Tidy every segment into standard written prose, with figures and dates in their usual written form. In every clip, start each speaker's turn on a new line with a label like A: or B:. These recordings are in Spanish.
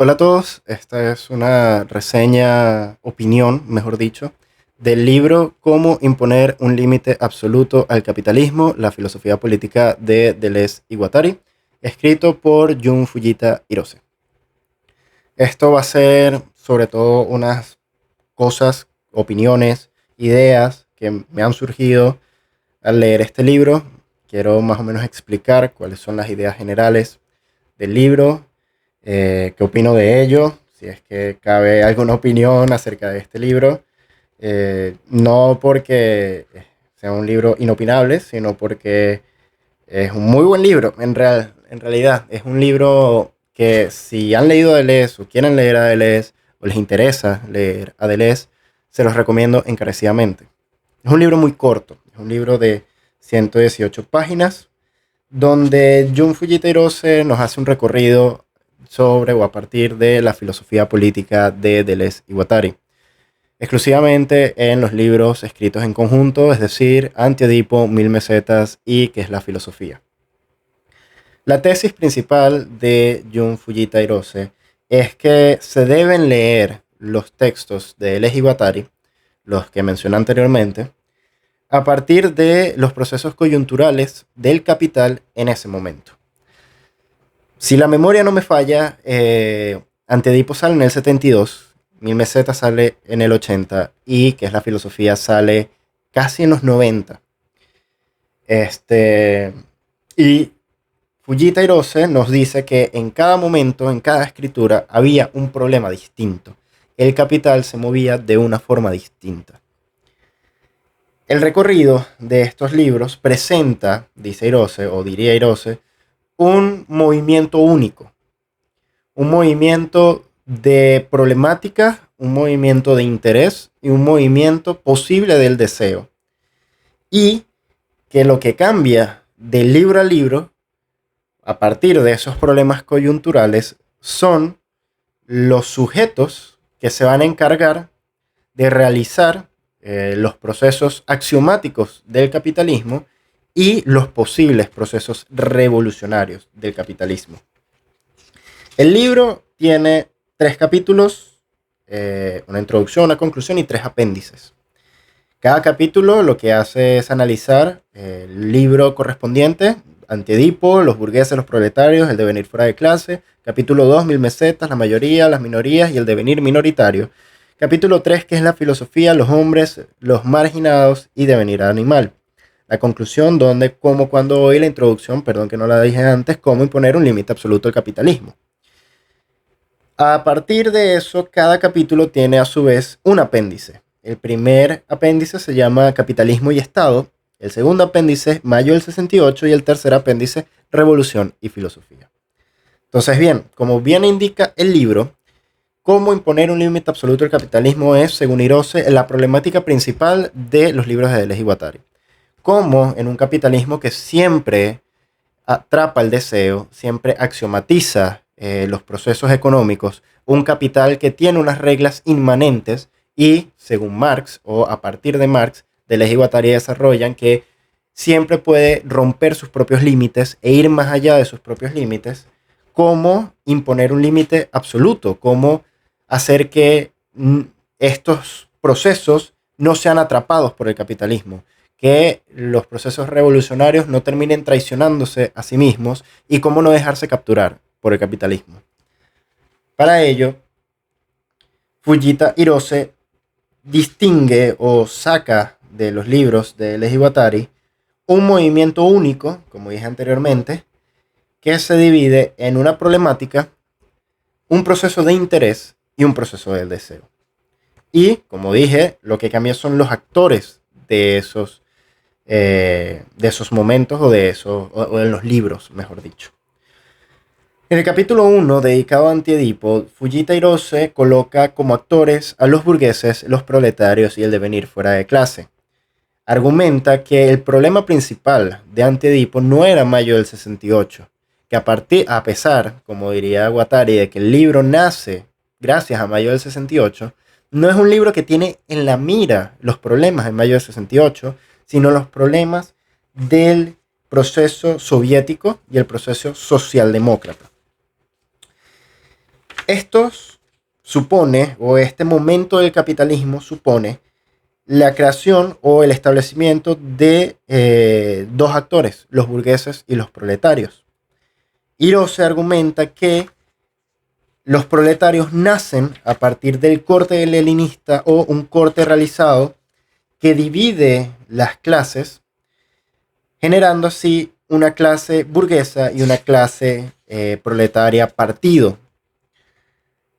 A: Hola a todos, esta es una reseña, opinión, mejor dicho, del libro Cómo imponer un límite absoluto al capitalismo, la filosofía política de Deleuze y Guattari, escrito por Jun Fujita Hirose. Esto va a ser sobre todo unas cosas, opiniones, ideas que me han surgido al leer este libro. Quiero más o menos explicar cuáles son las ideas generales del libro, qué opino de ello, si es que cabe alguna opinión acerca de este libro. No porque sea un libro inopinable, sino porque es un muy buen libro, en realidad. Es un libro que si han leído a Deleuze o quieren leer a Deleuze o les interesa leer a Deleuze, se los recomiendo encarecidamente. Es un libro muy corto, es un libro de 118 páginas, donde Jun Fujita Hirose nos hace un recorrido sobre o a partir de la filosofía política de Deleuze y Guattari, exclusivamente en los libros escritos en conjunto, es decir, Anti-Edipo, Mil Mesetas y ¿Qué es la filosofía? La tesis principal de Jun Fujita Hirose es que se deben leer los textos de Deleuze y Guattari, los que mencioné anteriormente, a partir de los procesos coyunturales del capital en ese momento. Si la memoria no me falla, Anti-Edipo sale en el 72, Mil Mesetas sale en el 80 y que es la filosofía sale casi en los 90. Y Fujita Hirose nos dice que en cada momento, en cada escritura, había un problema distinto. El capital se movía de una forma distinta. El recorrido de estos libros presenta, dice Hirose, o diría Hirose, un movimiento único, un movimiento de problemática, un movimiento de interés y un movimiento posible del deseo. Y que lo que cambia de libro a libro, a partir de esos problemas coyunturales, son los sujetos que se van a encargar de realizar los procesos axiomáticos del capitalismo y los posibles procesos revolucionarios del capitalismo. El libro tiene 3 capítulos, una introducción, una conclusión y 3 apéndices. Cada capítulo lo que hace es analizar el libro correspondiente, Anti-Edipo, los burgueses, los proletarios, el devenir fuera de clase. Capítulo 2, Mil Mesetas, la mayoría, las minorías y el devenir minoritario. Capítulo 3, que es la filosofía, los hombres, los marginados y devenir animal. La conclusión, donde, como, cuando, hoy, la introducción, perdón que no la dije antes, cómo imponer un límite absoluto al capitalismo. A partir de eso, cada capítulo tiene a su vez un apéndice. El primer apéndice se llama Capitalismo y Estado, el segundo apéndice, Mayo del 68, y el tercer apéndice, Revolución y Filosofía. Entonces, bien, como bien indica el libro, cómo imponer un límite absoluto al capitalismo es, según Hirose, la problemática principal de los libros de Deleuze y Guattari. Cómo en un capitalismo que siempre atrapa el deseo, siempre axiomatiza los procesos económicos, un capital que tiene unas reglas inmanentes y, según Marx, o a partir de Marx, Deleuze y Guattari desarrollan que siempre puede romper sus propios límites e ir más allá de sus propios límites, cómo imponer un límite absoluto, cómo hacer que estos procesos no sean atrapados por el capitalismo, que los procesos revolucionarios no terminen traicionándose a sí mismos y cómo no dejarse capturar por el capitalismo. Para ello, Fujita Hirose distingue o saca de los libros de Deleuze y Guattari un movimiento único, como dije anteriormente, que se divide en una problemática, un proceso de interés y un proceso del deseo. Y, como dije, lo que cambia son los actores de esos momentos o en los libros, mejor dicho. En el capítulo 1, dedicado a Anti-Edipo, Fujita Hirose coloca como actores a los burgueses, los proletarios y el devenir fuera de clase. Argumenta que el problema principal de Anti-Edipo no era Mayo del 68, que a pesar, como diría Guattari, de que el libro nace gracias a Mayo del 68, no es un libro que tiene en la mira los problemas de Mayo del 68, sino los problemas del proceso soviético y el proceso socialdemócrata. Estos supone, o este momento del capitalismo supone, la creación o el establecimiento de dos actores, los burgueses y los proletarios. Hirose argumenta que los proletarios nacen a partir del corte leninista o un corte realizado que divide las clases, generando así una clase burguesa y una clase proletaria partido.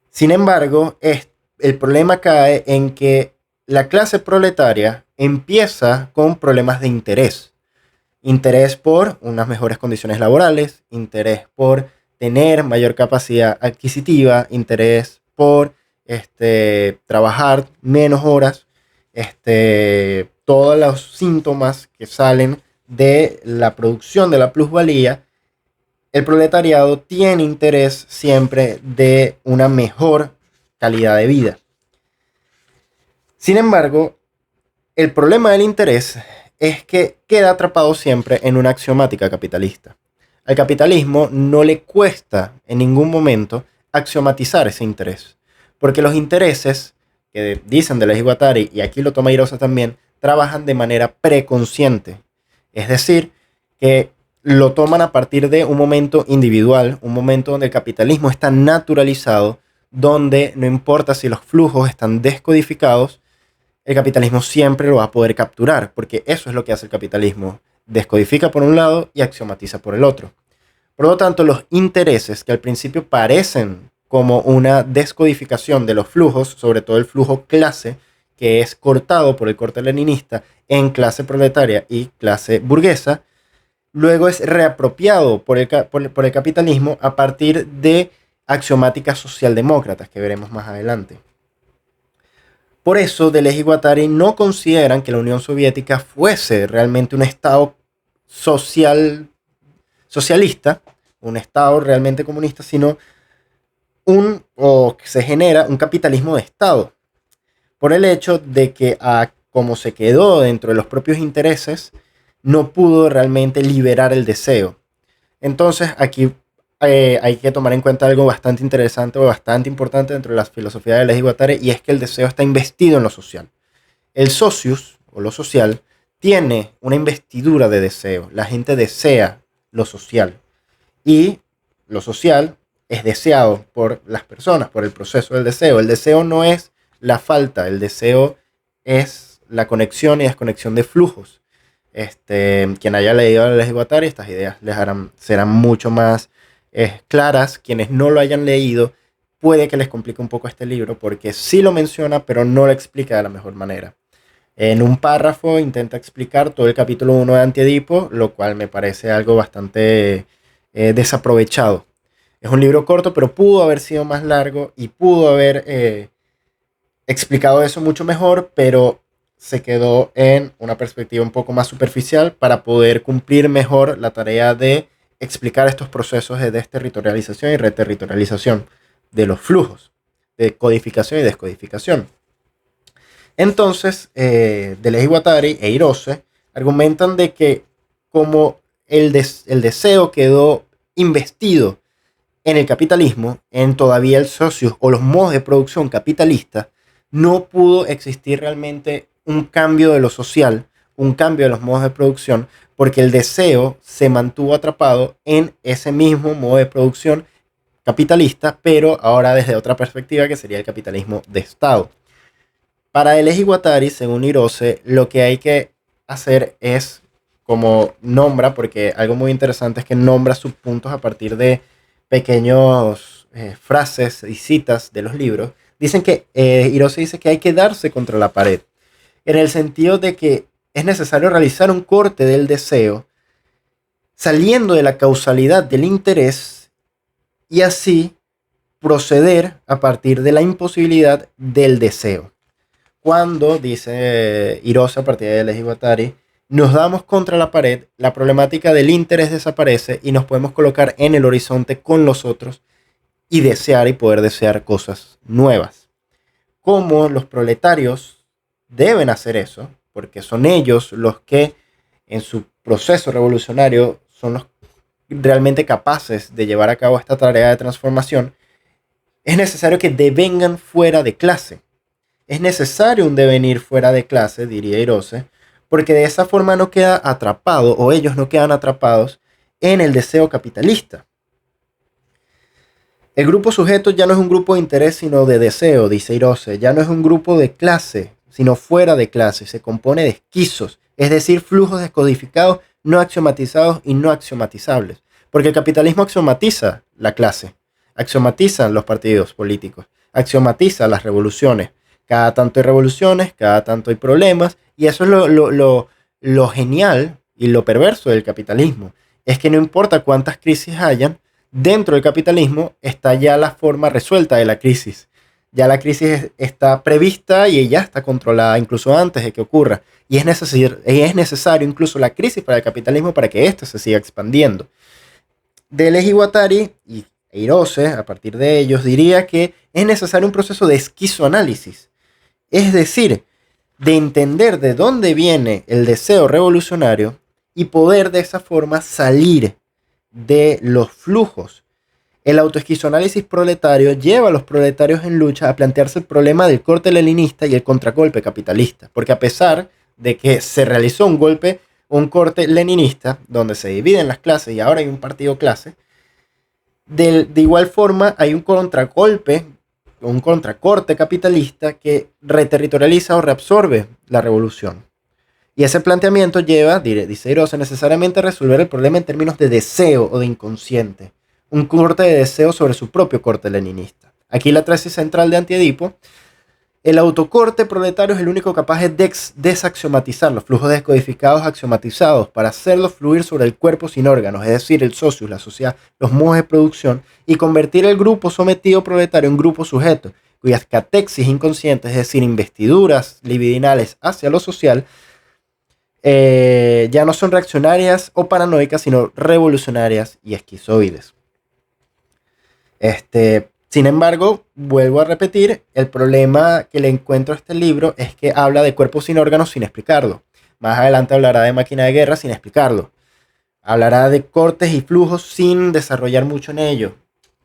A: Sin embargo, el problema cae en que la clase proletaria empieza con problemas de interés. Interés por unas mejores condiciones laborales, interés por tener mayor capacidad adquisitiva, interés por trabajar menos horas, todos los síntomas que salen de la producción de la plusvalía. El proletariado tiene interés siempre de una mejor calidad de vida. Sin embargo, el problema del interés es que queda atrapado siempre en una axiomática capitalista. Al capitalismo no le cuesta en ningún momento axiomatizar ese interés, porque los intereses que dicen de Guattari, y aquí lo toma Hirose también, trabajan de manera preconsciente. Es decir, que lo toman a partir de un momento individual, un momento donde el capitalismo está naturalizado, donde no importa si los flujos están descodificados, el capitalismo siempre lo va a poder capturar, porque eso es lo que hace el capitalismo. Descodifica por un lado y axiomatiza por el otro. Por lo tanto, los intereses que al principio parecen como una descodificación de los flujos, sobre todo el flujo clase, que es cortado por el corte leninista en clase proletaria y clase burguesa, luego es reapropiado por el capitalismo a partir de axiomáticas socialdemócratas que veremos más adelante. Por eso, Deleuze y Guattari no consideran que la Unión Soviética fuese realmente un Estado socialista, un Estado realmente comunista, sino que se genera un capitalismo de Estado. Por el hecho de que, como se quedó dentro de los propios intereses, no pudo realmente liberar el deseo. Entonces, aquí hay que tomar en cuenta algo bastante interesante o bastante importante dentro de la filosofía de Deleuze y Guattari, y es que el deseo está investido en lo social. El socius, o lo social, tiene una investidura de deseo. La gente desea lo social. Y lo social es deseado por las personas, por el proceso del deseo. El deseo no es la falta, el deseo es la conexión y desconexión de flujos. Quien haya leído a Deleuze y Guattari, estas ideas serán mucho más claras. Quienes no lo hayan leído, puede que les complique un poco este libro, porque sí lo menciona, pero no lo explica de la mejor manera. En un párrafo intenta explicar todo el capítulo 1 de Antiedipo, lo cual me parece algo bastante desaprovechado. Es un libro corto, pero pudo haber sido más largo y pudo haber explicado eso mucho mejor, pero se quedó en una perspectiva un poco más superficial para poder cumplir mejor la tarea de explicar estos procesos de desterritorialización y reterritorialización de los flujos, de codificación y descodificación. Entonces, Deleuze y Guattari e Hirose argumentan de que como el deseo quedó investido en el capitalismo, en todavía el socio o los modos de producción capitalista, no pudo existir realmente un cambio de lo social, un cambio de los modos de producción, porque el deseo se mantuvo atrapado en ese mismo modo de producción capitalista, pero ahora desde otra perspectiva que sería el capitalismo de Estado. Para Deleuze y Guattari, según Hirose, lo que hay que hacer es, como nombra, porque algo muy interesante es que nombra sus puntos a partir de pequeños frases y citas de los libros, dicen que Hirose dice que hay que darse contra la pared, en el sentido de que es necesario realizar un corte del deseo, saliendo de la causalidad del interés, y así proceder a partir de la imposibilidad del deseo. Cuando, dice Hirose a partir de Deleuze y Guattari, nos damos contra la pared, la problemática del interés desaparece y nos podemos colocar en el horizonte con los otros y desear y poder desear cosas nuevas. Como los proletarios deben hacer eso, porque son ellos los que en su proceso revolucionario son los realmente capaces de llevar a cabo esta tarea de transformación, es necesario que devengan fuera de clase. Es necesario un devenir fuera de clase, diría Hirose, porque de esa forma no queda atrapado, o ellos no quedan atrapados en el deseo capitalista. El grupo sujeto ya no es un grupo de interés, sino de deseo, dice Hirose. Ya no es un grupo de clase, sino fuera de clase. Se compone de esquizos, es decir, flujos descodificados, no axiomatizados y no axiomatizables. Porque el capitalismo axiomatiza la clase, axiomatiza los partidos políticos, axiomatiza las revoluciones. Cada tanto hay revoluciones, cada tanto hay problemas, y eso es lo genial y lo perverso del capitalismo. Es que no importa cuántas crisis hayan, dentro del capitalismo está ya la forma resuelta de la crisis. Ya la crisis está prevista y ya está controlada incluso antes de que ocurra. Y es necesario incluso la crisis para el capitalismo para que éste se siga expandiendo. Deleuze y Guattari y Hirose, a partir de ellos, diría que es necesario un proceso de esquizoanálisis. Es decir, de entender de dónde viene el deseo revolucionario y poder de esa forma salir de los flujos. El autoesquizoanálisis proletario lleva a los proletarios en lucha a plantearse el problema del corte leninista y el contragolpe capitalista, porque a pesar de que se realizó un corte leninista, donde se dividen las clases y ahora hay un partido clase, de igual forma hay un contragolpe, un contracorte capitalista que reterritorializa o reabsorbe la revolución. Y ese planteamiento lleva, dice Hirose, necesariamente a resolver el problema en términos de deseo o de inconsciente. Un corte de deseo sobre su propio corte leninista. Aquí la tesis central de Antiedipo. El autocorte proletario es el único capaz de desaxiomatizar los flujos descodificados axiomatizados para hacerlos fluir sobre el cuerpo sin órganos, es decir, el socius, la sociedad, los modos de producción, y convertir el grupo sometido proletario en grupo sujeto, cuyas catexis inconscientes, es decir, investiduras libidinales hacia lo social, ya no son reaccionarias o paranoicas, sino revolucionarias y esquizoides. Sin embargo, vuelvo a repetir, el problema que le encuentro a este libro es que habla de cuerpos sin órganos sin explicarlo. Más adelante hablará de máquina de guerra sin explicarlo. Hablará de cortes y flujos sin desarrollar mucho en ello.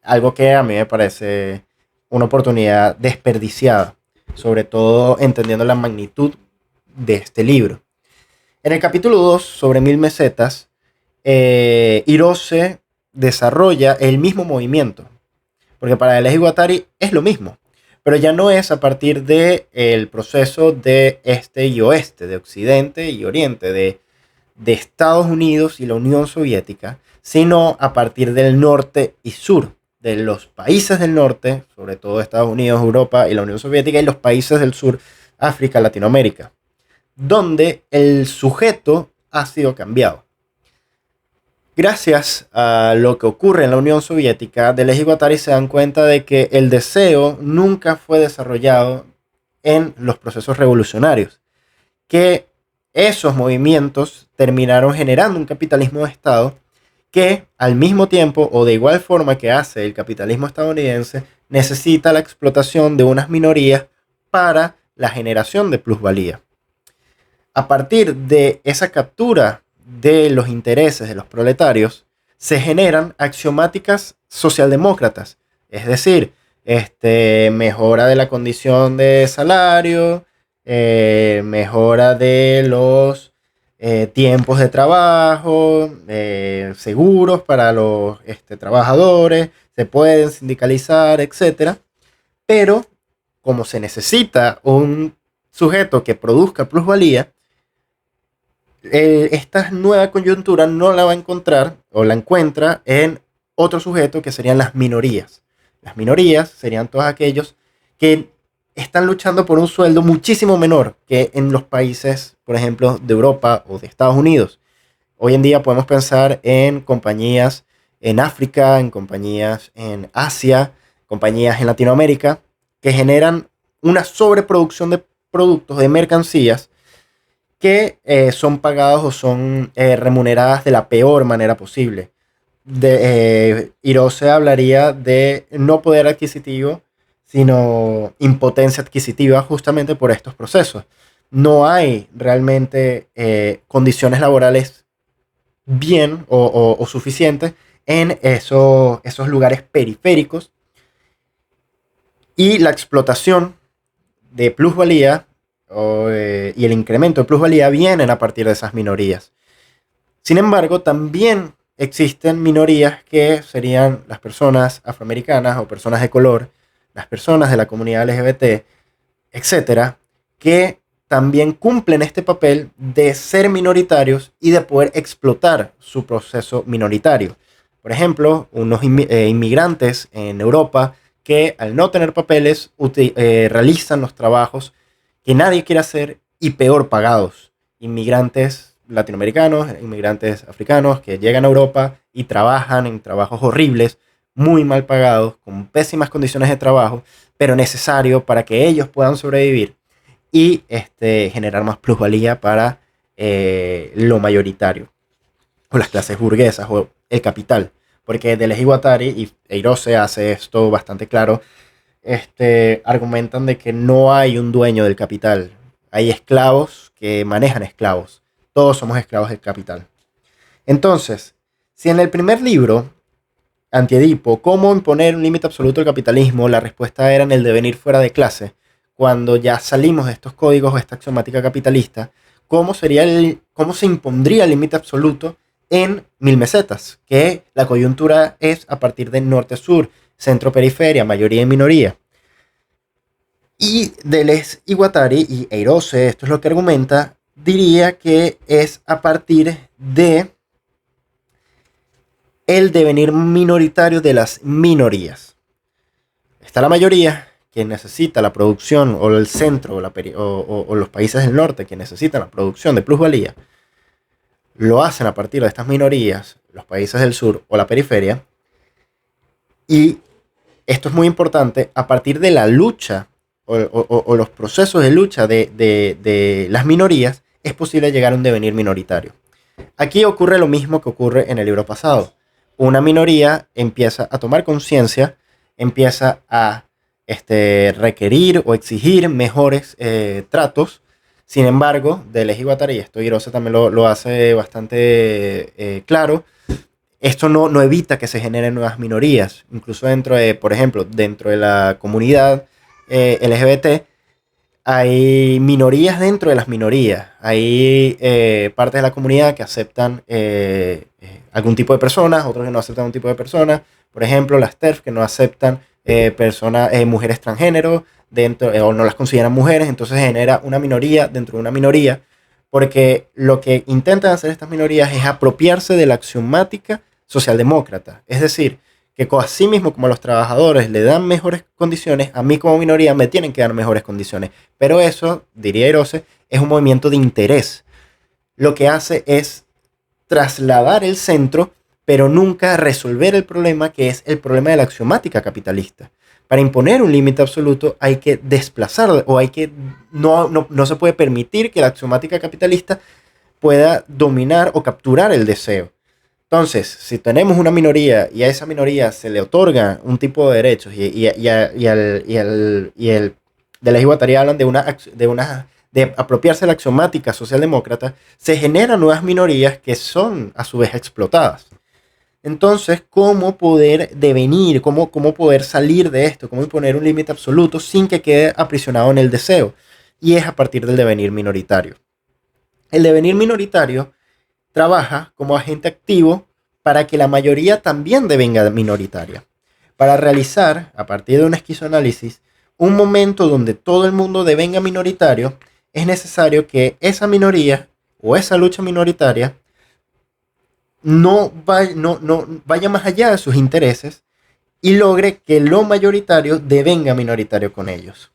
A: Algo que a mí me parece una oportunidad desperdiciada, sobre todo entendiendo la magnitud de este libro. En el capítulo 2, sobre 1000 mesetas, Hirose desarrolla el mismo movimiento. Porque para Deleuze y Guattari es lo mismo. Pero ya no es a partir del proceso de este y oeste, de occidente y oriente, de Estados Unidos y la Unión Soviética, sino a partir del norte y sur, de los países del norte, sobre todo Estados Unidos, Europa y la Unión Soviética, y los países del sur, África, Latinoamérica, donde el sujeto ha sido cambiado. Gracias a lo que ocurre en la Unión Soviética, Deleuze y Guattari se dan cuenta de que el deseo nunca fue desarrollado en los procesos revolucionarios, que esos movimientos terminaron generando un capitalismo de Estado que al mismo tiempo o de igual forma que hace el capitalismo estadounidense necesita la explotación de unas minorías para la generación de plusvalía. A partir de esa captura de los intereses de los proletarios, se generan axiomáticas socialdemócratas, es decir, mejora de la condición de salario, mejora de los tiempos de trabajo, seguros para los trabajadores, se pueden sindicalizar, etc. Pero como se necesita un sujeto que produzca plusvalía, esta nueva coyuntura no la va a encontrar o la encuentra en otro sujeto que serían las minorías. Las minorías serían todos aquellos que están luchando por un sueldo muchísimo menor que en los países, por ejemplo, de Europa o de Estados Unidos. Hoy en día podemos pensar en compañías en África, en compañías en Asia, compañías en Latinoamérica, que generan una sobreproducción de productos, de mercancías, que son pagadas o son remuneradas de la peor manera posible. Hirose hablaría de no poder adquisitivo, sino impotencia adquisitiva justamente por estos procesos. No hay realmente condiciones laborales bien o suficientes en esos lugares periféricos Y la explotación de plusvalía y el incremento de plusvalía vienen a partir de esas minorías. Sin embargo, también existen minorías que serían las personas afroamericanas o personas de color, las personas de la comunidad LGBT, etcétera, que también cumplen este papel de ser minoritarios y de poder explotar su proceso minoritario. Por ejemplo, unos inmigrantes en Europa que al no tener papeles realizan los trabajos que nadie quiere hacer y peor pagados. Inmigrantes latinoamericanos, inmigrantes africanos que llegan a Europa y trabajan en trabajos horribles, muy mal pagados, con pésimas condiciones de trabajo, pero necesario para que ellos puedan sobrevivir y generar más plusvalía para lo mayoritario, o las clases burguesas, o el capital. Porque Deleuze y Guattari, y Eirose hace esto bastante claro, argumentan de que no hay un dueño del capital. Hay esclavos que manejan esclavos. Todos somos esclavos del capital. Entonces, si en el primer libro, Antiedipo, ¿cómo imponer un límite absoluto al capitalismo? La respuesta era en el devenir fuera de clase. Cuando ya salimos de estos códigos o esta axiomática capitalista, ¿cómo se impondría el límite absoluto en 1000 mesetas? Que la coyuntura es a partir de norte-sur, centro-periferia, mayoría y minoría. Y Deleuze y Guattari y Eirose, esto es lo que argumenta, diría que es a partir de el devenir minoritario de las minorías. Está la mayoría que necesita la producción, o el centro, o los países del norte que necesitan la producción de plusvalía, lo hacen a partir de estas minorías, los países del sur o la periferia, y esto es muy importante, a partir de la lucha o los procesos de lucha de las minorías, es posible llegar a un devenir minoritario. Aquí ocurre lo mismo que ocurre en el libro pasado. Una minoría empieza a tomar conciencia, empieza a requerir o exigir mejores tratos. Sin embargo, Deleuze y Guattari, y esto Eirose también lo hace bastante claro, esto no evita que se generen nuevas minorías. Incluso dentro de, por ejemplo, dentro de la comunidad LGBT, hay minorías dentro de las minorías. Hay partes de la comunidad que aceptan algún tipo de personas, otros que no aceptan un tipo de personas. Por ejemplo, las TERF que no aceptan mujeres transgénero o no las consideran mujeres. Entonces genera una minoría dentro de una minoría, porque lo que intentan hacer estas minorías es apropiarse de la axiomática socialdemócrata. Es decir, que así mismo como a los trabajadores le dan mejores condiciones, a mí como minoría me tienen que dar mejores condiciones. Pero eso, diría Eirose, es un movimiento de interés. Lo que hace es trasladar el centro, pero nunca resolver el problema, que es el problema de la axiomática capitalista. Para imponer un límite absoluto hay que desplazar, o no se puede permitir que la axiomática capitalista pueda dominar o capturar el deseo. Entonces, si tenemos una minoría y a esa minoría se le otorga un tipo de derechos y el de la Guattari hablan de apropiarse de la axiomática socialdemócrata, se generan nuevas minorías que son a su vez explotadas. Entonces, ¿cómo poder devenir, cómo poder salir de esto, cómo imponer un límite absoluto sin que quede aprisionado en el deseo? Y es a partir del devenir minoritario. El devenir minoritario trabaja como agente activo para que la mayoría también devenga minoritaria. Para realizar, a partir de un esquizoanálisis, un momento donde todo el mundo devenga minoritario, es necesario que esa minoría o esa lucha minoritaria no vaya más allá de sus intereses y logre que lo mayoritario devenga minoritario con ellos.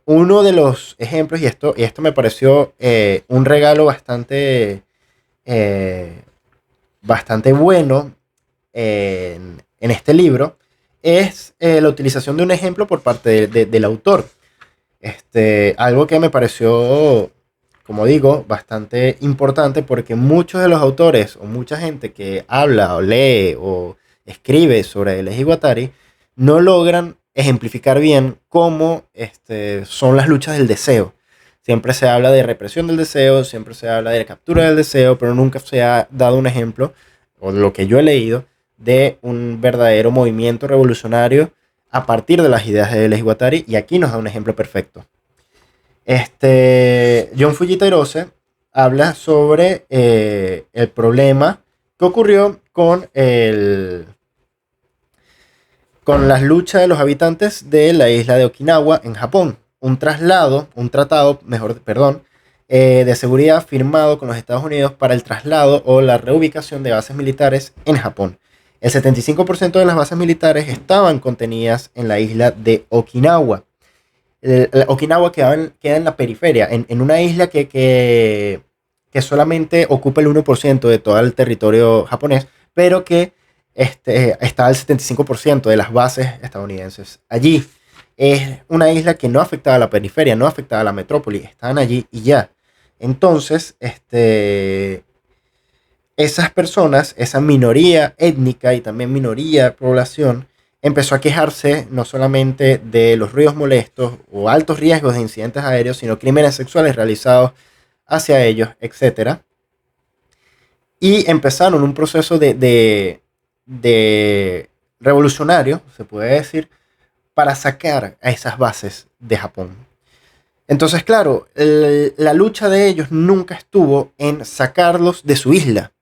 A: Uno de los ejemplos, y esto me pareció un regalo bastante bueno en este libro, es la utilización de un ejemplo por parte del autor. Algo que me pareció, como digo, bastante importante, porque muchos de los autores o mucha gente que habla o lee o escribe sobre Deleuze y Guattari no logran ejemplificar bien cómo son las luchas del deseo. Siempre se habla de represión del deseo, siempre se habla de captura del deseo, pero nunca se ha dado un ejemplo, o lo que yo he leído, de un verdadero movimiento revolucionario a partir de las ideas de Deleuze y Guattari, y aquí nos da un ejemplo perfecto. John Fujita Hirose habla sobre el problema que ocurrió con las luchas de los habitantes de la isla de Okinawa en Japón. Un tratado, de seguridad firmado con los Estados Unidos para el traslado o la reubicación de bases militares en Japón. El 75% de las bases militares estaban contenidas en la isla de Okinawa. Okinawa queda en la periferia, en una isla que solamente ocupa el 1% de todo el territorio japonés, pero que está el 75% de las bases estadounidenses allí. Es una isla que no afectaba a la periferia, no afectaba a la metrópoli, estaban allí y ya. Entonces, esas personas, esa minoría étnica y también minoría de población, empezó a quejarse no solamente de los ruidos molestos o altos riesgos de incidentes aéreos, sino crímenes sexuales realizados hacia ellos, etc. Y empezaron un proceso de revolucionario, se puede decir, para sacar a esas bases de Japón. Entonces, claro, la lucha de ellos nunca estuvo en sacarlos de su isla,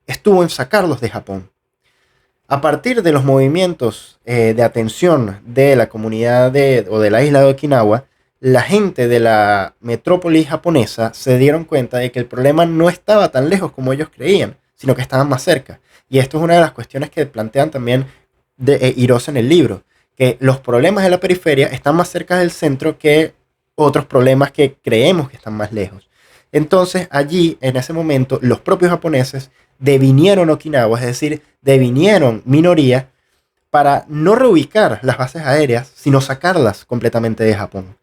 A: estuvo en sacarlos de Japón. A partir de los movimientos de atención de la comunidad o de la isla de Okinawa, la gente de la metrópoli japonesa se dieron cuenta de que el problema no estaba tan lejos como ellos creían, sino que estaban más cerca. Y esto es una de las cuestiones que plantean también Hirose en el libro, que los problemas de la periferia están más cerca del centro que otros problemas que creemos que están más lejos. Entonces allí, en ese momento, los propios japoneses devinieron Okinawa, es decir, devinieron minoría para no reubicar las bases aéreas, sino sacarlas completamente de Japón.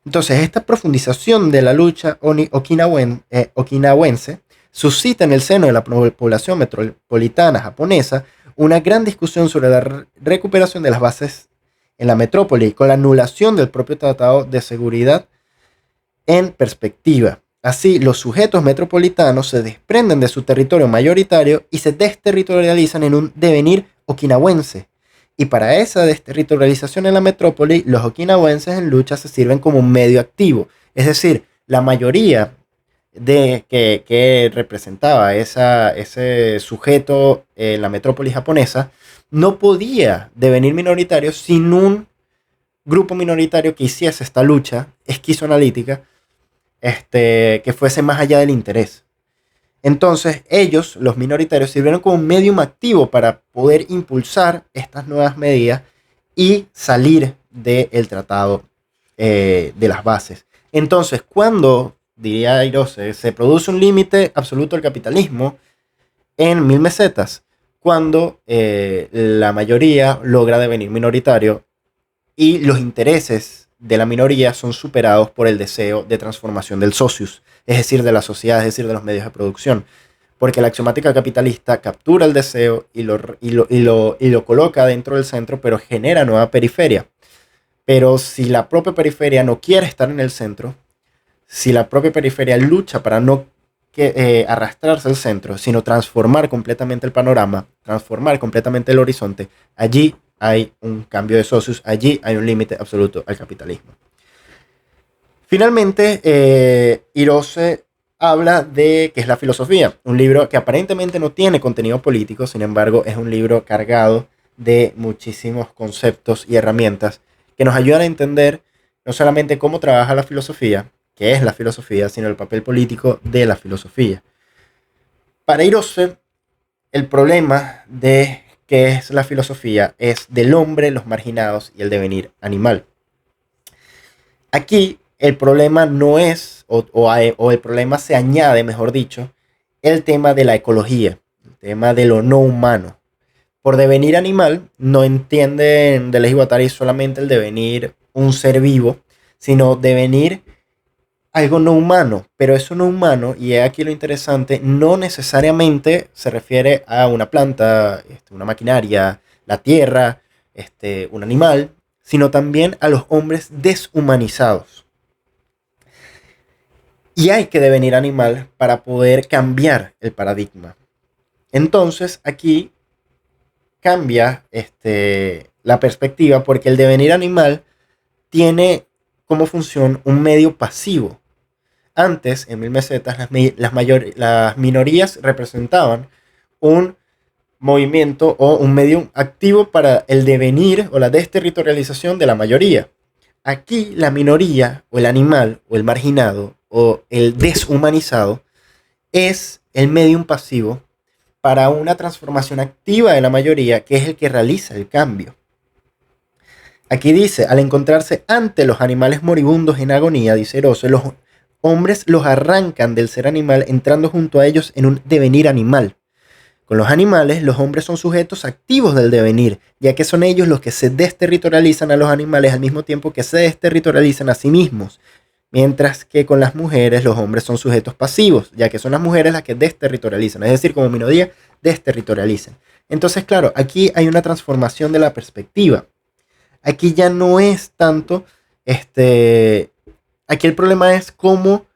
A: Entonces, esta profundización de la lucha okinawense suscita en el seno de la población metropolitana japonesa una gran discusión sobre la recuperación de las bases en la metrópoli, con la anulación del propio Tratado de Seguridad en perspectiva. Así, los sujetos metropolitanos se desprenden de su territorio mayoritario y se desterritorializan en un devenir okinawense. Y para esa desterritorialización en la metrópoli, los okinawenses en lucha se sirven como un medio activo. Es decir, la mayoría que representaba ese sujeto en la metrópoli japonesa no podía devenir minoritario sin un grupo minoritario que hiciese esta lucha esquizoanalítica, que fuese más allá del interés. Entonces ellos, los minoritarios, sirvieron como un medium activo para poder impulsar estas nuevas medidas y salir del tratado de las bases. Entonces, cuando, diría Hirose, se produce un límite absoluto del capitalismo en 1000 mesetas, cuando la mayoría logra devenir minoritario y los intereses de la minoría son superados por el deseo de transformación del socius, es decir, de la sociedad, es decir, de los medios de producción. Porque la axiomática capitalista captura el deseo y lo coloca dentro del centro, pero genera nueva periferia. Pero si la propia periferia no quiere estar en el centro, si la propia periferia lucha para no arrastrarse al centro, sino transformar completamente el panorama, transformar completamente el horizonte, allí hay un cambio de socios, allí hay un límite absoluto al capitalismo. Finalmente, Hirose habla de qué es la filosofía, un libro que aparentemente no tiene contenido político, sin embargo es un libro cargado de muchísimos conceptos y herramientas que nos ayudan a entender no solamente cómo trabaja la filosofía, qué es la filosofía, sino el papel político de la filosofía. Para Hirose, el problema de qué es la filosofía es del hombre, los marginados y el devenir animal. Aquí el problema no es, o el problema se añade, mejor dicho, el tema de la ecología, el tema de lo no humano. Por devenir animal no entienden Deleuze y Guattari solamente el devenir un ser vivo, sino devenir algo no humano, pero eso no humano, y es aquí lo interesante, no necesariamente se refiere a una planta, una maquinaria, la tierra, un animal, sino también a los hombres deshumanizados. Y hay que devenir animal para poder cambiar el paradigma. Entonces aquí cambia la perspectiva, porque el devenir animal tiene como función un medio pasivo. Antes, en 1000 mesetas, las minorías representaban un movimiento o un medio activo para el devenir o la desterritorialización de la mayoría. Aquí la minoría o el animal o el marginado o el deshumanizado es el medium pasivo para una transformación activa de la mayoría, que es el que realiza el cambio. Aquí dice, al encontrarse ante los animales moribundos en agonía, dice Eroso, los hombres los arrancan del ser animal entrando junto a ellos en un devenir animal. Con los animales, los hombres son sujetos activos del devenir, ya que son ellos los que se desterritorializan a los animales al mismo tiempo que se desterritorializan a sí mismos. Mientras que con las mujeres, los hombres son sujetos pasivos, ya que son las mujeres las que desterritorializan, es decir, como minoría, desterritorializan. Entonces, claro, aquí hay una transformación de la perspectiva. Aquí ya no es tanto, aquí el problema es cómo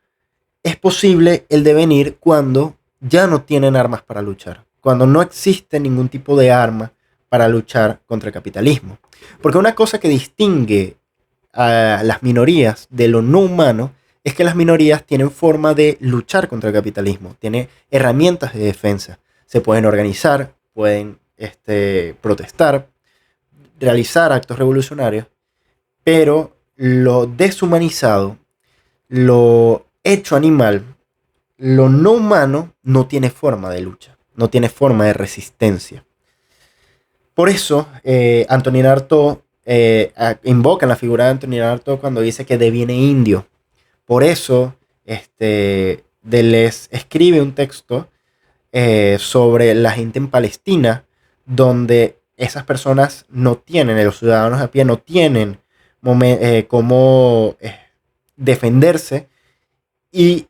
A: es posible el devenir cuando ya no tienen armas para luchar, cuando no existe ningún tipo de arma para luchar contra el capitalismo. Porque una cosa que distingue a las minorías de lo no humano es que las minorías tienen forma de luchar contra el capitalismo, tienen herramientas de defensa, se pueden organizar, pueden protestar, realizar actos revolucionarios, pero lo deshumanizado, lo hecho animal, lo no humano no tiene forma de lucha, no tiene forma de resistencia. Por eso, Antonin Artaud invoca en la figura de Antonin Artaud cuando dice que deviene indio. Por eso, Deleuze escribe un texto sobre la gente en Palestina, donde esas personas no tienen, los ciudadanos a pie no tienen cómo defenderse, y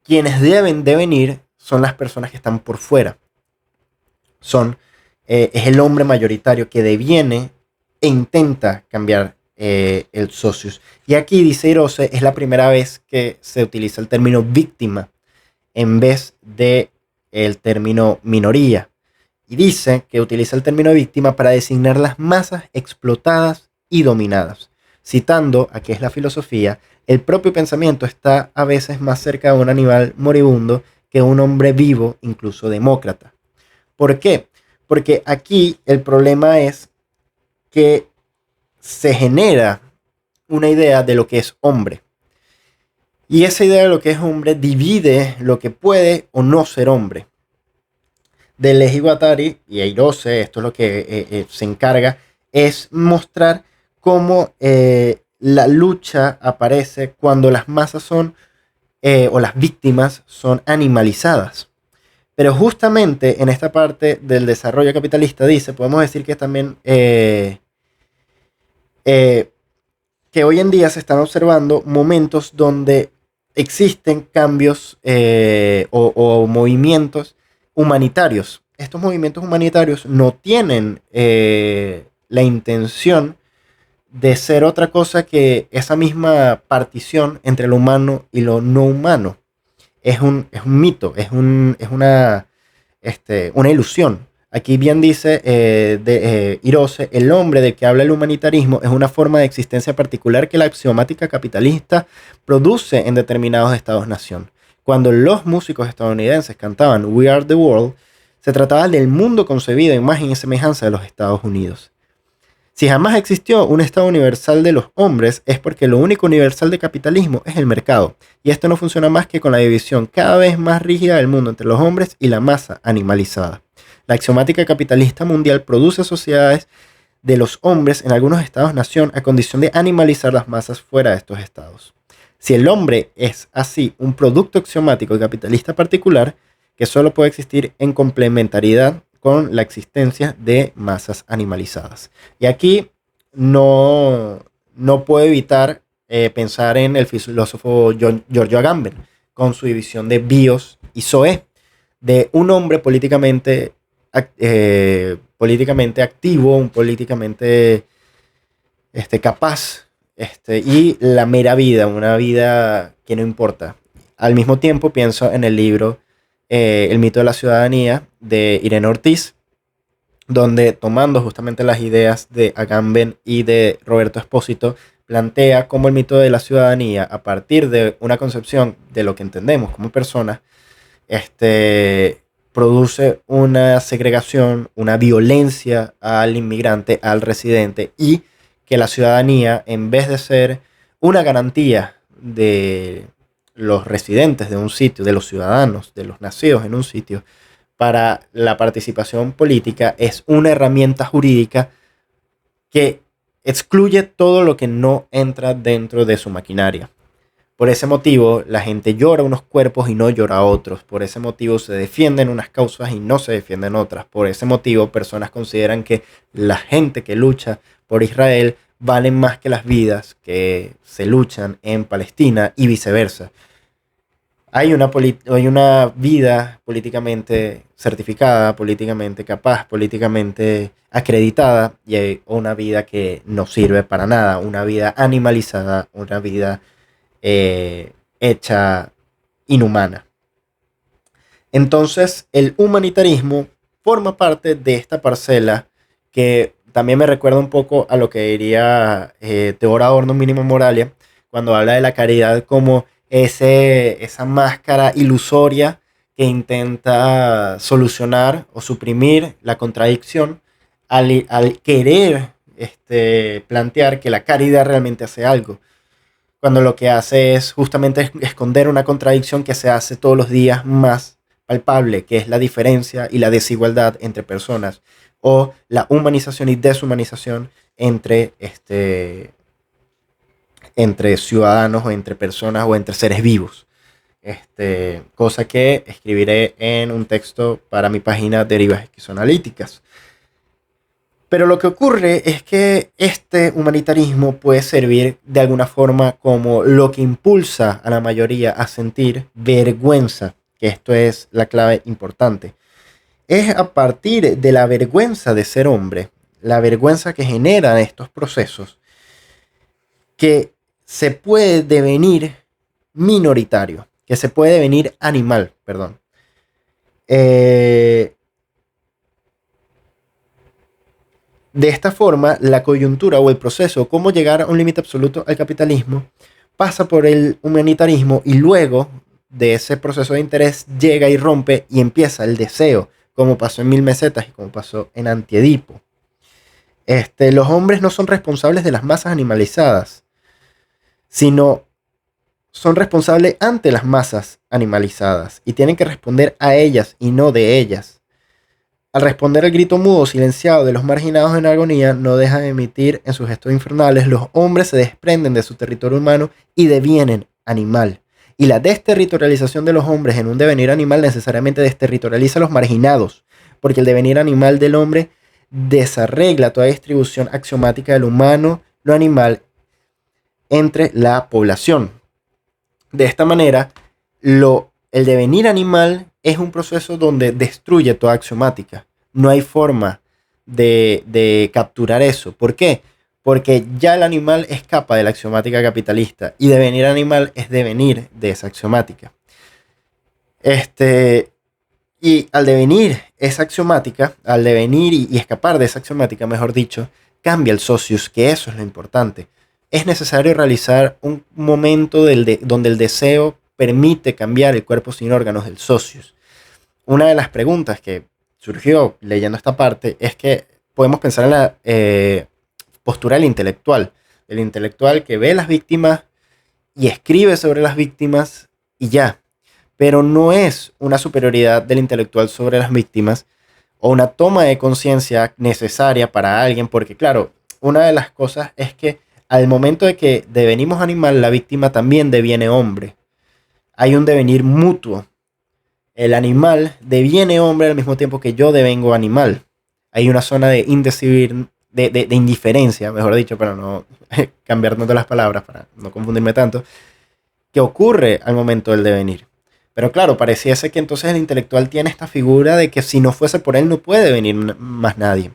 A: quienes deben devenir son las personas que están por fuera. Es el hombre mayoritario que deviene e intenta cambiar el socius. Y aquí, dice Hirose, es la primera vez que se utiliza el término víctima en vez de el término minoría. Y dice que utiliza el término víctima para designar las masas explotadas y dominadas. Citando, aquí es la filosofía, el propio pensamiento está a veces más cerca de un animal moribundo que un hombre vivo, incluso demócrata. ¿Por qué? Porque aquí el problema es que se genera una idea de lo que es hombre. Y esa idea de lo que es hombre divide lo que puede o no ser hombre. Deleuze y Guattari y Hirose, esto es lo que se encarga, es mostrar cómo la lucha aparece cuando las masas son, o las víctimas son animalizadas. Pero justamente en esta parte del desarrollo capitalista dice, podemos decir que también que hoy en día se están observando momentos donde existen cambios o movimientos humanitarios. Estos movimientos humanitarios no tienen la intención de ser otra cosa que esa misma partición entre lo humano y lo no humano. Es un mito, es una ilusión. Aquí bien dice Hirose, el hombre del que habla el humanitarismo es una forma de existencia particular que la axiomática capitalista produce en determinados estados-nación. Cuando los músicos estadounidenses cantaban We Are the World, se trataba del mundo concebido en imagen y semejanza de los Estados Unidos. Si jamás existió un estado universal de los hombres, es porque lo único universal del capitalismo es el mercado. Y esto no funciona más que con la división cada vez más rígida del mundo entre los hombres y la masa animalizada. La axiomática capitalista mundial produce sociedades de los hombres en algunos estados-nación a condición de animalizar las masas fuera de estos estados. Si el hombre es así un producto axiomático y capitalista particular, que solo puede existir en complementariedad con la existencia de masas animalizadas. Y aquí no puedo evitar pensar en el filósofo Giorgio Agamben, con su división de bios y zoe, de un hombre políticamente activo, un políticamente capaz, y la mera vida, una vida que no importa. Al mismo tiempo pienso en el libro El mito de la ciudadanía de Irene Ortiz, donde tomando justamente las ideas de Agamben y de Roberto Espósito, plantea cómo el mito de la ciudadanía, a partir de una concepción de lo que entendemos como personas, produce una segregación, una violencia al inmigrante, al residente, y que la ciudadanía, en vez de ser una garantía de los residentes de un sitio, de los ciudadanos, de los nacidos en un sitio, para la participación política, es una herramienta jurídica que excluye todo lo que no entra dentro de su maquinaria. Por ese motivo, la gente llora unos cuerpos y no llora a otros. Por ese motivo, se defienden unas causas y no se defienden otras. Por ese motivo, personas consideran que la gente que lucha por Israel valen más que las vidas que se luchan en Palestina y viceversa. Hay una vida políticamente certificada, políticamente capaz, políticamente acreditada, y hay una vida que no sirve para nada, una vida animalizada, una vida hecha inhumana. Entonces, el humanitarismo forma parte de esta parcela que también me recuerda un poco a lo que diría Theodor Adorno, Mínima Moralia, cuando habla de la caridad como esa máscara ilusoria que intenta solucionar o suprimir la contradicción al querer plantear que la caridad realmente hace algo, cuando lo que hace es justamente esconder una contradicción que se hace todos los días más palpable, que es la diferencia y la desigualdad entre personas, o la humanización y deshumanización entre ciudadanos o entre personas o entre seres vivos. Cosa que escribiré en un texto para mi página Derivas Esquizoanalíticas. Pero lo que ocurre es que este humanitarismo puede servir de alguna forma como lo que impulsa a la mayoría a sentir vergüenza, que esto es la clave importante. Es a partir de la vergüenza de ser hombre, la vergüenza que generan estos procesos, que se puede devenir minoritario, que se puede devenir animal, perdón. De esta forma, la coyuntura o el proceso, cómo llegar a un límite absoluto al capitalismo, pasa por el humanitarismo y luego de ese proceso de interés llega y rompe y empieza el deseo, como pasó en Mil Mesetas y como pasó en Antiedipo. Los hombres no son responsables de las masas animalizadas, sino son responsables ante las masas animalizadas y tienen que responder a ellas y no de ellas. Al responder al grito mudo silenciado de los marginados en agonía, no deja de emitir en sus gestos infernales, los hombres se desprenden de su territorio humano y devienen animal. Y la desterritorialización de los hombres en un devenir animal necesariamente desterritorializa a los marginados, porque el devenir animal del hombre desarregla toda distribución axiomática del humano, lo animal, entre la población. De esta manera, el devenir animal es un proceso donde destruye toda axiomática. No hay forma de capturar eso. ¿Por qué? Porque ya el animal escapa de la axiomática capitalista y devenir animal es devenir de esa axiomática. Y al devenir esa axiomática, al devenir y escapar de esa axiomática, mejor dicho, cambia el socius, que eso es lo importante. Es necesario realizar un momento donde el deseo permite cambiar el cuerpo sin órganos del socius. Una de las preguntas que surgió leyendo esta parte es que podemos pensar en la postura del intelectual que ve las víctimas y escribe sobre las víctimas y ya, pero no es una superioridad del intelectual sobre las víctimas o una toma de conciencia necesaria para alguien, porque claro, una de las cosas es que al momento de que devenimos animal, la víctima también deviene hombre. Hay un devenir mutuo. El animal deviene hombre al mismo tiempo que yo devengo animal. Hay una zona de indiferencia, mejor dicho, para no cambiar tanto las palabras, para no confundirme tanto, que ocurre al momento del devenir. Pero claro, pareciese que entonces el intelectual tiene esta figura de que si no fuese por él no puede venir más nadie.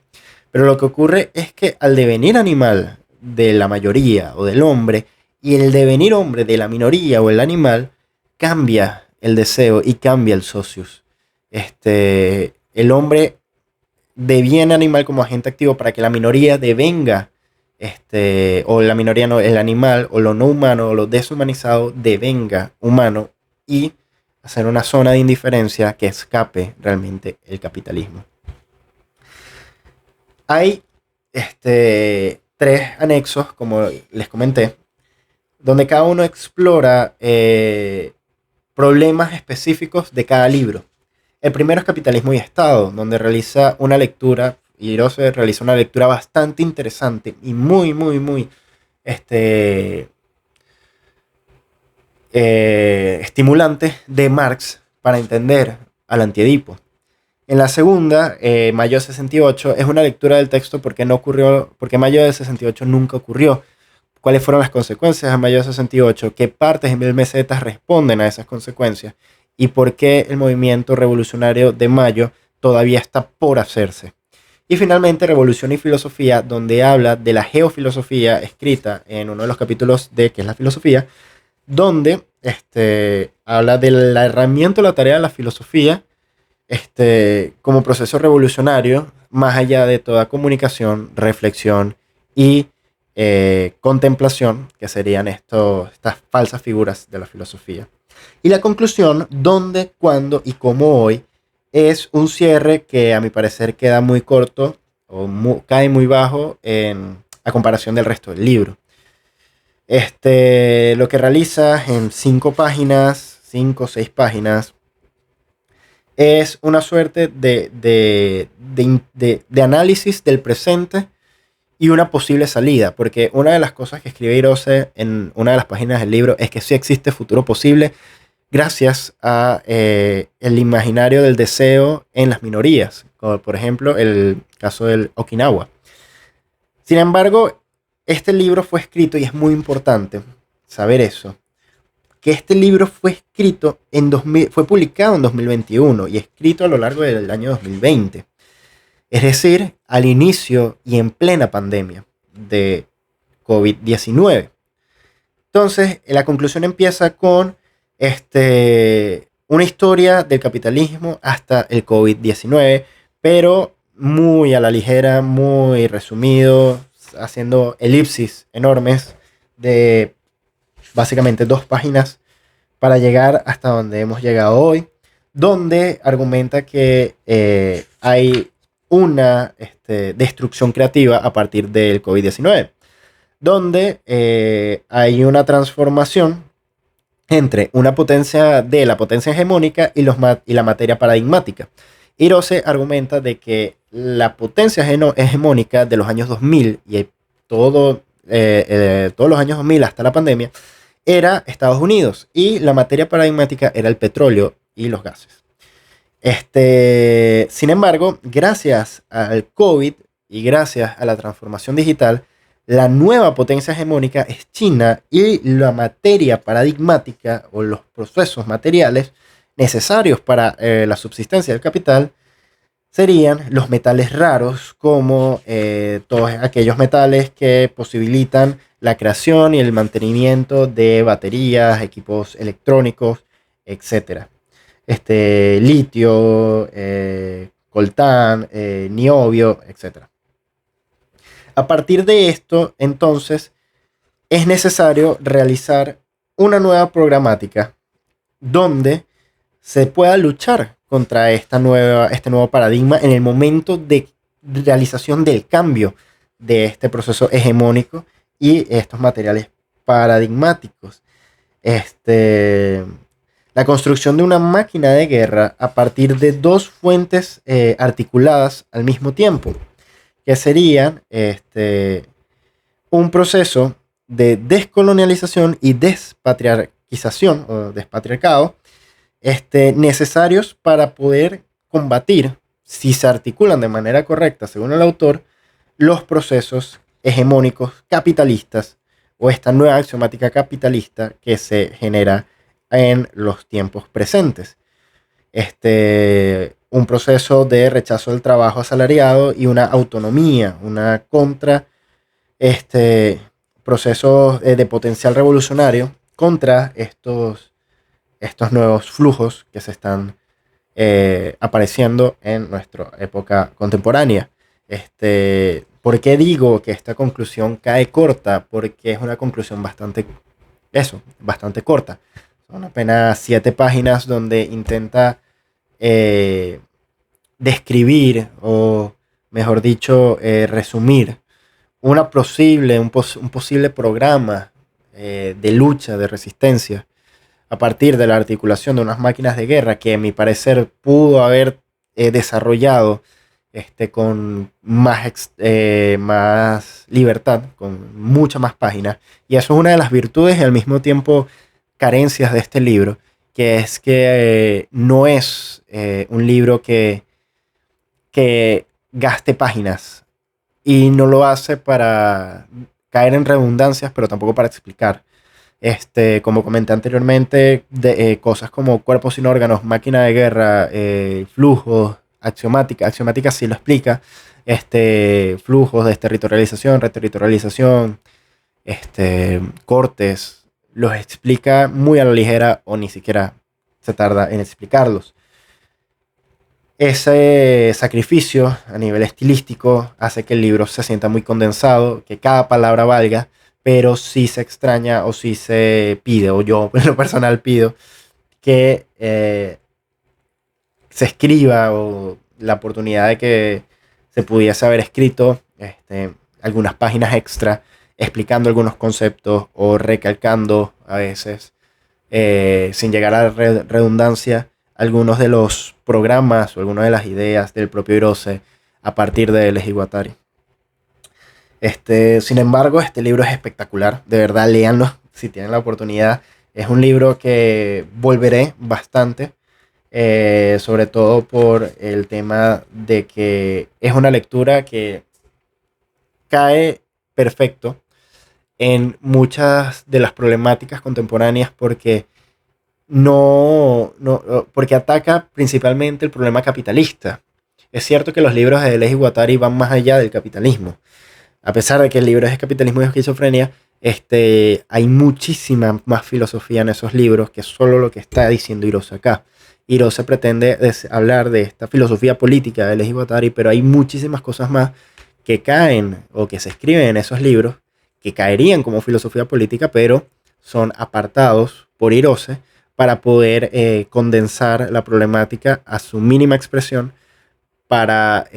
A: Pero lo que ocurre es que al devenir animal de la mayoría o del hombre y el devenir hombre de la minoría o el animal, cambia el deseo y cambia el socius. El hombre de bien animal como agente activo para que la minoría devenga, o la minoría no, el animal, o lo no humano, o lo deshumanizado devenga humano y hacer una zona de indiferencia que escape realmente el capitalismo. Hay tres anexos, como les comenté, donde cada uno explora problemas específicos de cada libro. El primero es Capitalismo y Estado, donde realiza una lectura, y Hirose realiza una lectura bastante interesante y muy, muy, muy estimulante de Marx para entender al antiedipo. En la segunda, Mayo 68, es una lectura del texto porque no ocurrió, porque Mayo de 68 nunca ocurrió. ¿Cuáles fueron las consecuencias de Mayo 68? ¿Qué partes de Mil Mesetas responden a esas consecuencias? ¿Y por qué el movimiento revolucionario de Mayo todavía está por hacerse? Y finalmente, Revolución y Filosofía, donde habla de la geofilosofía escrita en uno de los capítulos de ¿Qué es la filosofía?, donde habla de la herramienta o la tarea de la filosofía como proceso revolucionario, más allá de toda comunicación, reflexión y contemplación, que serían estas falsas figuras de la filosofía. Y la conclusión, dónde, cuándo y cómo hoy, es un cierre que a mi parecer queda muy corto o cae muy bajo a comparación del resto del libro. Lo que realiza en 5 páginas, 5 o 6 páginas, es una suerte de análisis del presente y una posible salida, porque una de las cosas que escribe Hirose en una de las páginas del libro es que sí existe futuro posible gracias a el imaginario del deseo en las minorías, como por ejemplo el caso del Okinawa. Sin embargo, este libro fue escrito, y es muy importante saber eso, que este libro fue escrito fue publicado en 2021 y escrito a lo largo del año 2020. Es decir, al inicio y en plena pandemia de COVID-19. Entonces, la conclusión empieza con una historia del capitalismo hasta el COVID-19, pero muy a la ligera, muy resumido, haciendo elipsis enormes de básicamente 2 páginas para llegar hasta donde hemos llegado hoy, donde argumenta que hay una destrucción creativa a partir del COVID-19, donde hay una transformación entre una potencia de la potencia hegemónica y la materia paradigmática. Hirose argumenta de que la potencia hegemónica de los años 2000 y todos los años 2000 hasta la pandemia era Estados Unidos, y la materia paradigmática era el petróleo y los gases. Sin embargo, gracias al COVID y gracias a la transformación digital, la nueva potencia hegemónica es China, y la materia paradigmática o los procesos materiales necesarios para la subsistencia del capital serían los metales raros, como todos aquellos metales que posibilitan la creación y el mantenimiento de baterías, equipos electrónicos, etc. Litio, coltán, niobio, etc. A partir de esto, entonces, es necesario realizar una nueva programática donde se pueda luchar contra este nuevo paradigma en el momento de realización del cambio de este proceso hegemónico y estos materiales paradigmáticos. La construcción de una máquina de guerra a partir de 2 fuentes articuladas al mismo tiempo, que serían un proceso de descolonialización y despatriarquización o despatriarcado, necesarios para poder combatir, si se articulan de manera correcta, según el autor, los procesos hegemónicos capitalistas o esta nueva axiomática capitalista que se genera en los tiempos presentes. Un proceso de rechazo del trabajo asalariado y una autonomía, una contra procesos de potencial revolucionario contra estos nuevos flujos que se están apareciendo en nuestra época contemporánea. ¿Por qué digo que esta conclusión cae corta? Porque es una conclusión bastante corta. Son apenas 7 páginas donde intenta eh, describir, o mejor dicho, resumir un posible programa de lucha, de resistencia, a partir de la articulación de unas máquinas de guerra que, a mi parecer, pudo haber desarrollado con más libertad, con muchas más páginas. Y eso es una de las virtudes y al mismo tiempo carencias de este libro, que es que no es un libro que gaste páginas, y no lo hace para caer en redundancias, pero tampoco para explicar. Como comenté anteriormente, cosas como cuerpos sin órganos, máquina de guerra, flujos, axiomática sí lo explica, flujos, desterritorialización, reterritorialización, cortes, los explica muy a la ligera o ni siquiera se tarda en explicarlos. Ese sacrificio a nivel estilístico hace que el libro se sienta muy condensado, que cada palabra valga, pero sí se extraña o sí se pide, o yo en lo personal pido, que se escriba, o la oportunidad de que se pudiese haber escrito algunas páginas extra explicando algunos conceptos o recalcando a veces, sin llegar a la redundancia, algunos de los programas o algunas de las ideas del propio Hirose a partir de Leji. Sin embargo, este libro es espectacular, de verdad, léanlo si tienen la oportunidad. Es un libro que volveré bastante, sobre todo por el tema de que es una lectura que cae perfecto en muchas de las problemáticas contemporáneas, porque porque ataca principalmente el problema capitalista. Es cierto que los libros de Deleuze y Guattari van más allá del capitalismo. A pesar de que el libro es Capitalismo y Esquizofrenia, hay muchísima más filosofía en esos libros que solo lo que está diciendo Hirose acá. Hirose pretende hablar de esta filosofía política de Deleuze y Guattari, pero hay muchísimas cosas más que caen o que se escriben en esos libros que caerían como filosofía política, pero son apartados por Hirose para poder condensar la problemática a su mínima expresión, para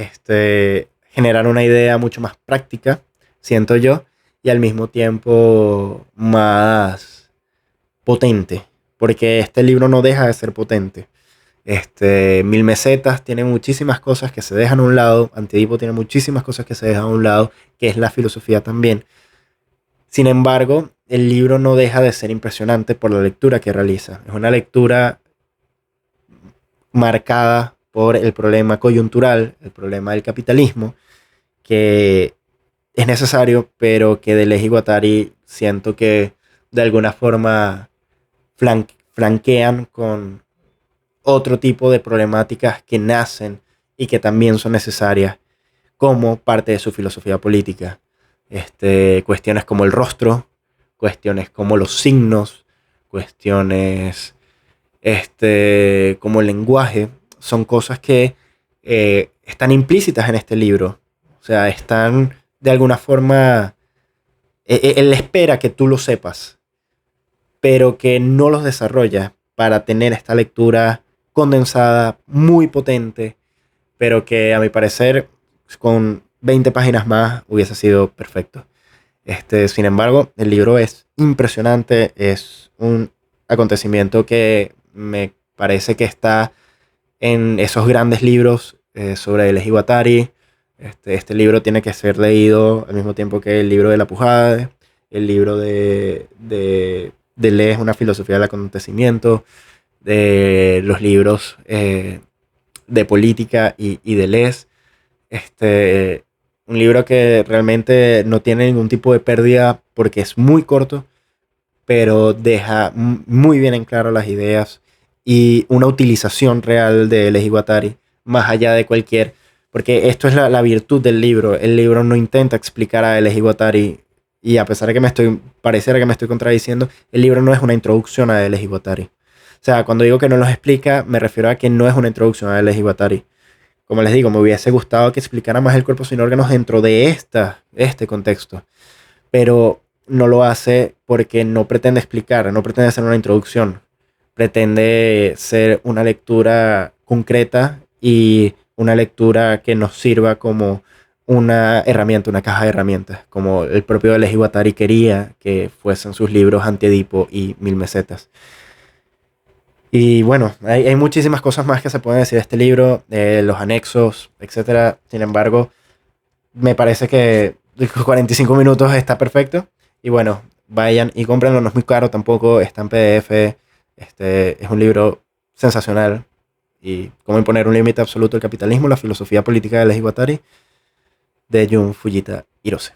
A: generar una idea mucho más práctica, siento yo, y al mismo tiempo más potente, porque este libro no deja de ser potente. Mil Mesetas tiene muchísimas cosas que se dejan a un lado, Antidipo tiene muchísimas cosas que se dejan a un lado, que es la filosofía también. Sin embargo, el libro no deja de ser impresionante por la lectura que realiza. Es una lectura marcada por el problema coyuntural, el problema del capitalismo, que es necesario, pero que Deleuze y Guattari siento que de alguna forma flanquean con otro tipo de problemáticas que nacen y que también son necesarias como parte de su filosofía política. Cuestiones como el rostro, cuestiones como los signos, cuestiones como el lenguaje, son cosas que están implícitas en este libro. O sea, están de alguna forma, él espera que tú lo sepas, pero que no los desarrolla para tener esta lectura condensada, muy potente, pero que a mi parecer con 20 páginas más hubiese sido perfecto. Sin embargo, el libro es impresionante, es un acontecimiento que me parece que está en esos grandes libros sobre Deleuze y Guattari. Este libro tiene que ser leído al mismo tiempo que el libro de La Pujade, el libro de Deleuze, Una filosofía del acontecimiento, de los libros de política y Deleuze. Un libro que realmente no tiene ningún tipo de pérdida porque es muy corto, pero deja muy bien en claro las ideas y una utilización real de Deleuze y Guattari, más allá de cualquier... Porque esto es la virtud del libro. El libro no intenta explicar a Deleuze y Guattari, y a pesar de que pareciera que me estoy contradiciendo, el libro no es una introducción a Deleuze y Guattari, sea, cuando digo que no los explica, me refiero a que no es una introducción a Deleuze y Guattari. Como les digo, me hubiese gustado que explicara más el cuerpo sin órganos dentro de este contexto. Pero no lo hace porque no pretende explicar, no pretende hacer una introducción. Pretende ser una lectura concreta y una lectura que nos sirva como una herramienta, una caja de herramientas, como el propio Deleuze y Guattari quería que fuesen sus libros Anti-Edipo y Mil Mesetas. Y bueno, hay muchísimas cosas más que se pueden decir de este libro, los anexos, etcétera. Sin embargo, me parece que 45 minutos está perfecto. Y bueno, vayan y cómprenlo, no es muy caro tampoco, está en PDF. Es un libro sensacional. Y cómo imponer un límite absoluto al capitalismo, la filosofía política de Leiji Guattari, de Jun Fujita Hirose.